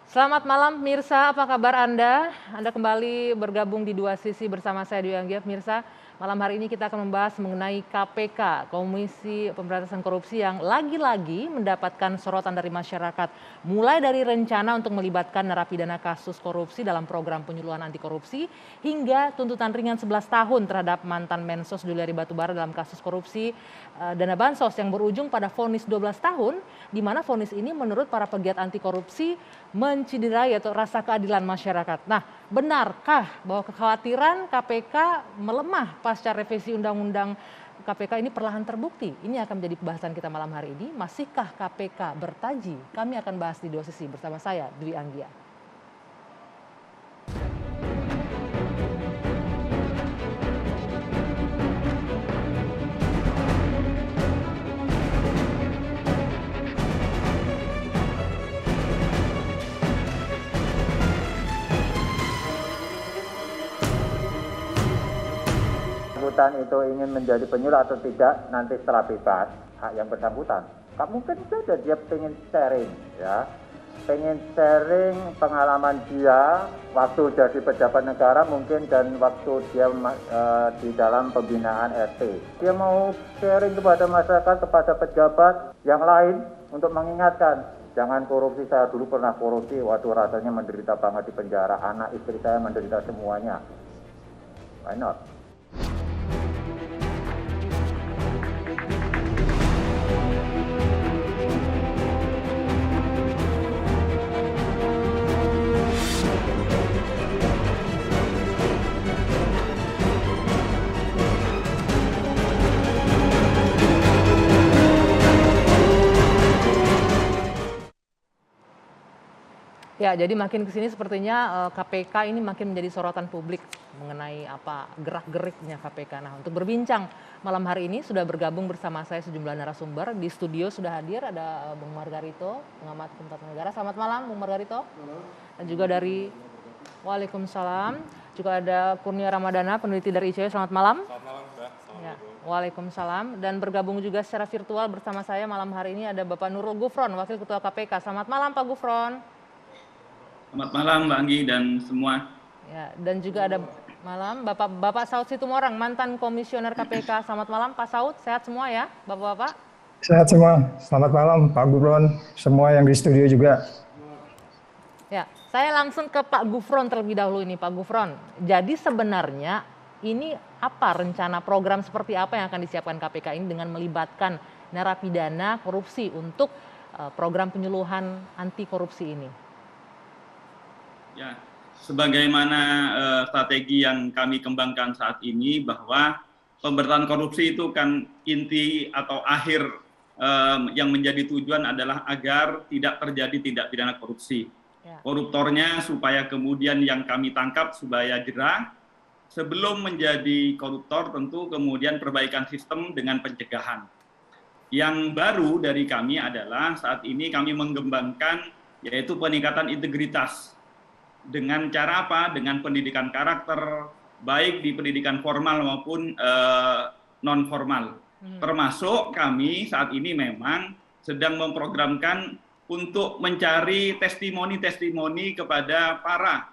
Selamat malam Mirsa, apa kabar Anda? Anda kembali bergabung di Dua Sisi bersama saya Dwi Anggia. Mirsa, malam hari ini kita akan membahas mengenai KPK, Komisi Pemberantasan Korupsi yang lagi-lagi mendapatkan sorotan dari masyarakat. Mulai dari rencana untuk melibatkan narapidana kasus korupsi dalam program penyuluhan anti korupsi, hingga tuntutan ringan 11 tahun terhadap mantan Mensos Juliari Batubara dalam kasus korupsi dana bansos yang berujung pada vonis 12 tahun, di mana vonis ini menurut para pegiat anti korupsi menciderai atau rasa keadilan masyarakat. Nah, benarkah bahwa kekhawatiran KPK melemah pasca revisi Undang-Undang KPK ini perlahan terbukti? Ini akan menjadi pembahasan kita malam hari ini. Masihkah KPK bertaji? Kami akan bahas di Dua Sisi bersama saya, Dwi Anggia. Bersangkutan itu ingin menjadi penyuluh atau tidak nanti setelah bebas, hak yang bersangkutan. Gak mungkin saja dia pengen sharing, ya, pengen sharing pengalaman dia waktu jadi pejabat negara mungkin dan waktu dia di dalam pembinaan RT. Dia mau sharing kepada masyarakat, kepada pejabat yang lain untuk mengingatkan, jangan korupsi, saya dulu pernah korupsi, waduh rasanya menderita banget di penjara, anak istri saya menderita semuanya. Why not? Ya, jadi makin ke sini sepertinya KPK ini makin menjadi sorotan publik mengenai apa gerak-geriknya KPK. Nah, untuk berbincang malam hari ini sudah bergabung bersama saya sejumlah narasumber. Di studio sudah hadir ada Bung Margarito, pengamat hukum tata negara. Selamat malam, Bung Margarito. Dan juga dari Waalaikumsalam, juga ada Kurnia Ramadana, peneliti dari ICW. Selamat malam. Selamat malam, Mbak. Ya, Waalaikumsalam. Dan bergabung juga secara virtual bersama saya malam hari ini ada Bapak Nurul Gufron, Wakil Ketua KPK. Selamat malam, Pak Gufron. Selamat malam Mbak Anggi dan semua. Ya, dan juga ada malam Bapak Saud Situmorang, mantan komisioner KPK. Selamat malam Pak Saud, sehat semua ya Bapak-bapak? Sehat semua, selamat malam Pak Gufron, semua yang di studio juga. Ya, saya langsung ke Pak Gufron terlebih dahulu ini Pak Gufron. Jadi sebenarnya ini apa rencana program seperti apa yang akan disiapkan KPK ini dengan melibatkan narapidana korupsi untuk program penyuluhan anti korupsi ini? Ya, sebagaimana strategi yang kami kembangkan saat ini bahwa pemberantasan korupsi itu kan inti atau akhir yang menjadi tujuan adalah agar tidak terjadi tindak pidana korupsi. Ya. Koruptornya supaya kemudian yang kami tangkap supaya jerah. Sebelum menjadi koruptor tentu kemudian perbaikan sistem dengan pencegahan. Yang baru dari kami adalah saat ini kami mengembangkan yaitu peningkatan integritas. Dengan cara apa? Dengan pendidikan karakter, baik di pendidikan formal maupun non-formal. Termasuk kami saat ini memang sedang memprogramkan untuk mencari testimoni-testimoni kepada para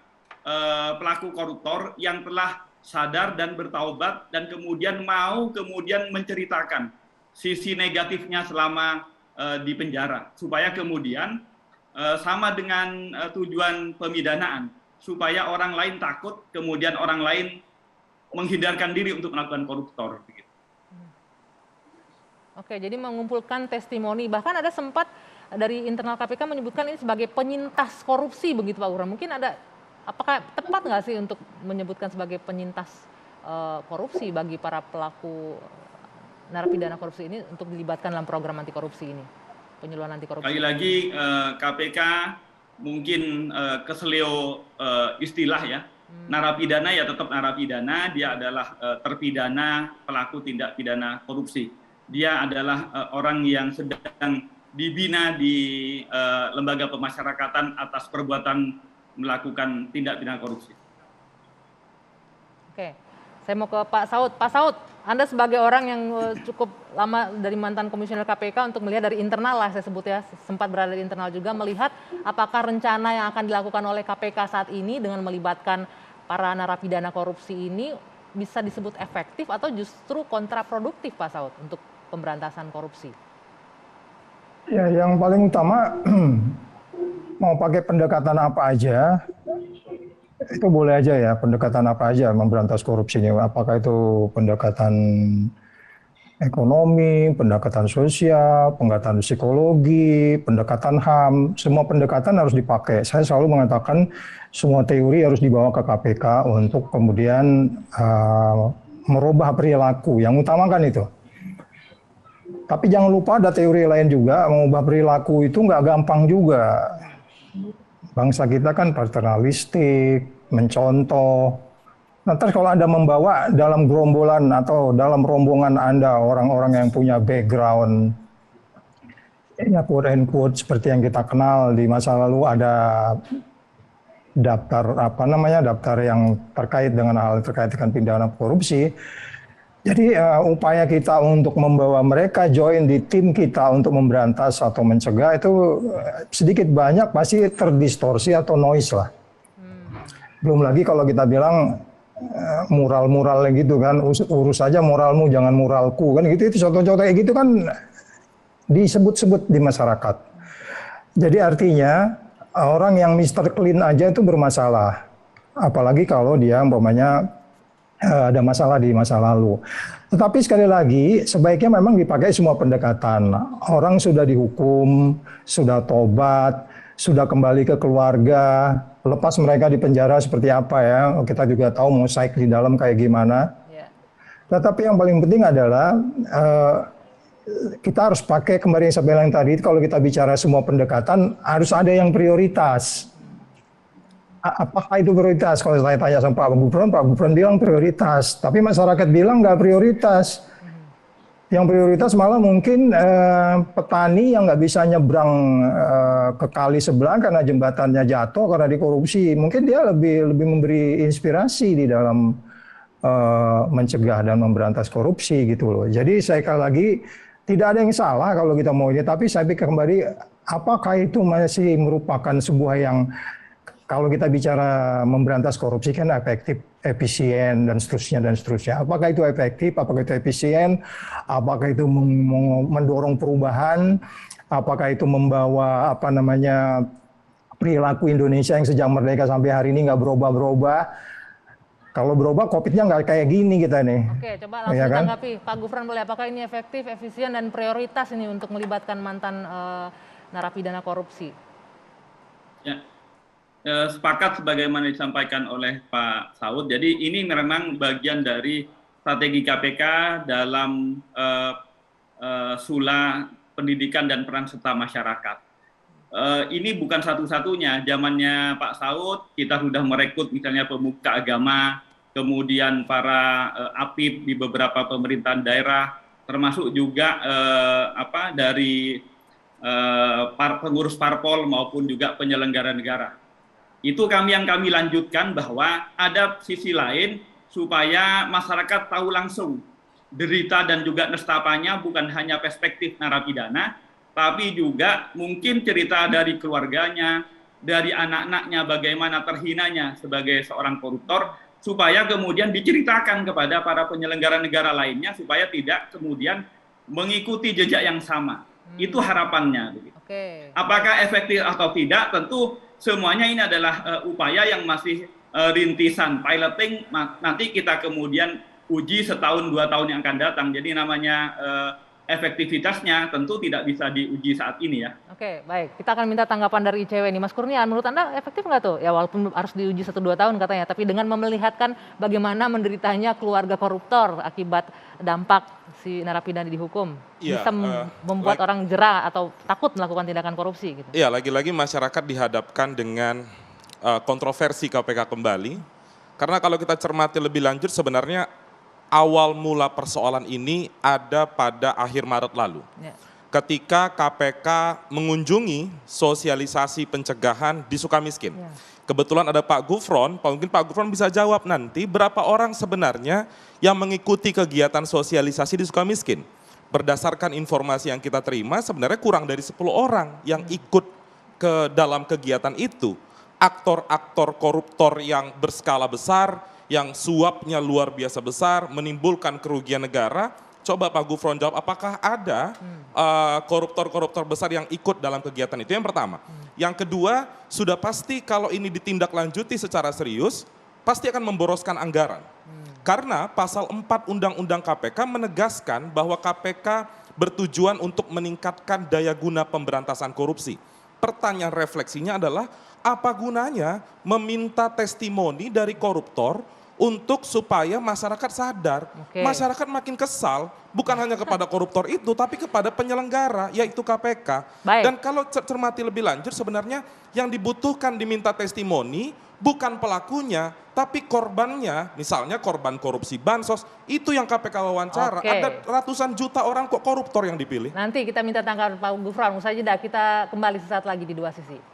pelaku koruptor yang telah sadar dan bertaubat dan kemudian mau menceritakan sisi negatifnya selama di penjara. Supaya kemudian sama dengan tujuan pemidanaan, supaya orang lain takut, kemudian orang lain menghindarkan diri untuk melakukan koruptor. Oke, jadi mengumpulkan testimoni, bahkan ada sempat dari internal KPK menyebutkan ini sebagai penyintas korupsi, begitu Pak Gufron. Mungkin ada, apakah tepat nggak sih untuk menyebutkan sebagai penyintas korupsi bagi para pelaku narapidana korupsi ini untuk dilibatkan dalam program anti korupsi ini? Penyuluhan anti korupsi. Sekali lagi KPK mungkin keselio istilah ya. Narapidana ya tetap narapidana, dia adalah terpidana pelaku tindak pidana korupsi. Dia adalah orang yang sedang dibina di lembaga pemasyarakatan atas perbuatan melakukan tindak pidana korupsi. Oke, saya mau ke Pak Saud. Pak Saud, Anda sebagai orang yang cukup lama dari mantan komisioner KPK untuk melihat dari internal lah saya sebut ya, sempat berada di internal juga, melihat apakah rencana yang akan dilakukan oleh KPK saat ini dengan melibatkan para narapidana korupsi ini bisa disebut efektif atau justru kontraproduktif Pak Saud untuk pemberantasan korupsi? Ya, yang paling utama mau pakai pendekatan apa aja, itu boleh aja ya, pendekatan apa aja memberantas korupsinya. Apakah itu pendekatan ekonomi, pendekatan sosial, pendekatan psikologi, pendekatan HAM, semua pendekatan harus dipakai. Saya selalu mengatakan semua teori harus dibawa ke KPK untuk kemudian merubah perilaku. Yang utama kan itu. Tapi jangan lupa ada teori lain juga, mengubah perilaku itu nggak gampang juga. Bangsa kita kan paternalistik, mencontoh. Nah, terus kalau Anda membawa dalam gerombolan atau dalam rombongan Anda orang-orang yang punya background, ya quote and quote seperti yang kita kenal di masa lalu ada daftar yang terkait dengan hal terkait dengan pidana korupsi. Jadi upaya kita untuk membawa mereka join di tim kita untuk memberantas atau mencegah itu sedikit banyak pasti terdistorsi atau noise lah. Belum lagi kalau kita bilang mural-mural gitu kan, urus aja moralmu jangan muralku kan gitu, itu contoh-contoh kayak gitu kan disebut-sebut di masyarakat. Jadi artinya orang yang Mr. Clean aja itu bermasalah. Apalagi kalau dia umpamanya ada masalah di masa lalu. Tetapi sekali lagi sebaiknya memang dipakai semua pendekatan. Orang sudah dihukum, sudah tobat, sudah kembali ke keluarga, lepas mereka di penjara seperti apa ya, kita juga tahu mosaik di dalam kayak gimana. Tetapi yang paling penting adalah kita harus pakai kembali yang saya bilang tadi, kalau kita bicara semua pendekatan harus ada yang prioritas. Apakah itu prioritas? Kalau saya tanya sama Pak Gufron bilang prioritas. Tapi masyarakat bilang nggak prioritas. Yang prioritas malah mungkin petani yang nggak bisa nyebrang ke kali sebelah karena jembatannya jatuh karena dikorupsi. Mungkin dia lebih memberi inspirasi di dalam mencegah dan memberantas korupsi gitu loh. Jadi sekali lagi tidak ada yang salah kalau kita mau ini. Tapi saya pikir kembali apakah itu masih merupakan sebuah yang kalau kita bicara memberantas korupsi kan efektif, efisien dan seterusnya. Apakah itu efektif? Apakah itu efisien? Apakah itu mendorong perubahan? Apakah itu membawa perilaku Indonesia yang sejak merdeka sampai hari ini nggak berubah-berubah? Kalau berubah, COVID-nya nggak kayak gini kita nih. Oke, coba langsung ya kan? ditanggapi Pak Gufron boleh. Apakah ini efektif, efisien dan prioritas ini untuk melibatkan mantan narapidana korupsi? Ya. Sepakat sebagaimana disampaikan oleh Pak Saud. Jadi ini memang bagian dari strategi KPK dalam sula pendidikan dan peran serta masyarakat. Ini bukan satu-satunya. Zamannya Pak Saud kita sudah merekrut misalnya pemuka agama, kemudian para apib di beberapa pemerintahan daerah, termasuk juga dari pengurus parpol maupun juga penyelenggara negara. Itu yang kami lanjutkan bahwa ada sisi lain supaya masyarakat tahu langsung derita dan juga nestapanya bukan hanya perspektif narapidana, tapi juga mungkin cerita dari keluarganya, dari anak-anaknya bagaimana terhinanya sebagai seorang koruptor, supaya kemudian diceritakan kepada para penyelenggara negara lainnya supaya tidak kemudian mengikuti jejak yang sama. Itu harapannya. Apakah efektif atau tidak, tentu semuanya ini adalah upaya yang masih rintisan, piloting, nanti kita kemudian uji setahun 2 tahun yang akan datang. Jadi namanya efektivitasnya tentu tidak bisa diuji saat ini ya. Oke, baik. Kita akan minta tanggapan dari ICW nih. Mas Kurnia, menurut Anda efektif nggak tuh? Ya walaupun harus diuji 1-2 tahun katanya, tapi dengan melihatkan bagaimana menderitanya keluarga koruptor akibat dampak si narapidana dihukum, bisa membuat orang jera atau takut melakukan tindakan korupsi gitu. Iya, lagi-lagi masyarakat dihadapkan dengan kontroversi KPK kembali. Karena kalau kita cermati lebih lanjut sebenarnya awal mula persoalan ini ada pada akhir Maret lalu. ketika KPK mengunjungi sosialisasi pencegahan di Sukamiskin. Ya. Kebetulan ada Pak Gufron, mungkin Pak Gufron bisa jawab nanti berapa orang sebenarnya yang mengikuti kegiatan sosialisasi di Sukamiskin. Berdasarkan informasi yang kita terima sebenarnya kurang dari 10 orang yang ikut ke dalam kegiatan itu. Aktor-aktor koruptor yang berskala besar, yang suapnya luar biasa besar, menimbulkan kerugian negara. Coba Pak Gufron jawab, apakah ada koruptor-koruptor besar yang ikut dalam kegiatan itu? Yang pertama. Yang kedua, sudah pasti kalau ini ditindaklanjuti secara serius, pasti akan memboroskan anggaran. Karena pasal 4 Undang-Undang KPK menegaskan bahwa KPK bertujuan untuk meningkatkan daya guna pemberantasan korupsi. Pertanyaan refleksinya adalah, apa gunanya meminta testimoni dari koruptor untuk supaya masyarakat sadar. Oke. Masyarakat makin kesal, bukan hanya kepada koruptor itu, tapi kepada penyelenggara, yaitu KPK. Baik. Dan kalau cermati lebih lanjut, sebenarnya yang dibutuhkan diminta testimoni bukan pelakunya, tapi korbannya, misalnya korban korupsi bansos, itu yang KPK wawancara. Oke. Ada ratusan juta orang kok koruptor yang dipilih. Nanti kita minta tanggapan Pak Gufron, usai jeda kita kembali sesaat lagi di Dua Sisi.